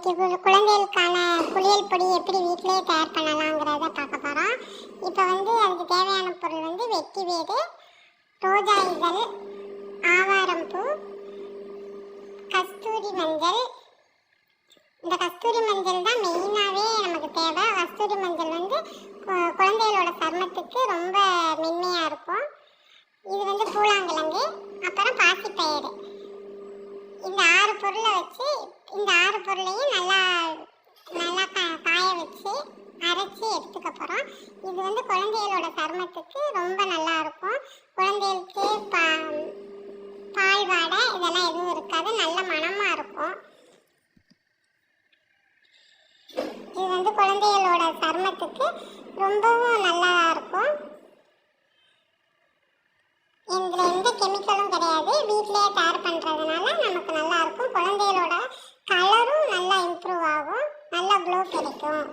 இன்னைக்கு குழந்தைகளுக்கான குளியல் பொடி எப்படி வீட்டிலேயே தயார் பண்ணலாங்கிறத பார்க்க போகிறோம். இப்போ அதுக்கு தேவையான பொருள் வெட்டி வேறு, ரோஜா இதழ், ஆவாரம்பூ, கஸ்தூரி மஞ்சள். இந்த கஸ்தூரி மஞ்சள் தான் மெயினாகவே நமக்கு தேவை. கஸ்தூரி மஞ்சள் குழந்தைகளோட சருமத்துக்கு ரொம்ப மென்மையாக இருக்கும். இது பூலாங்கிழங்கு, அப்புறம் பாசிப்பயிறு. இந்த 6 பொருளை வச்சு இந்த 6 பொருளையும் நல்லா நல்லா காய வச்சு அரைச்சி எடுத்துக்க போகிறோம். இது குழந்தைகளோட சருமத்துக்கு ரொம்ப நல்லா இருக்கும். குழந்தைகளுக்கு பால் வாடை இதெல்லாம் எதுவும் இருக்காது, நல்ல மணமாக இருக்கும். இது குழந்தைகளோட சருமத்துக்கு ரொம்பவும் நல்லா இருக்கும். இதில் எந்த கெமிக்கலும் கிடையாது, வீட்டிலேயே தயார் பண்ணுறதுனால நமக்கு நல்லா இருக்கும். குழந்தைகளோட கலரும் நல்லா இம்ப்ரூவ் ஆகும், நல்லா க்ளோ கிடைக்கும்.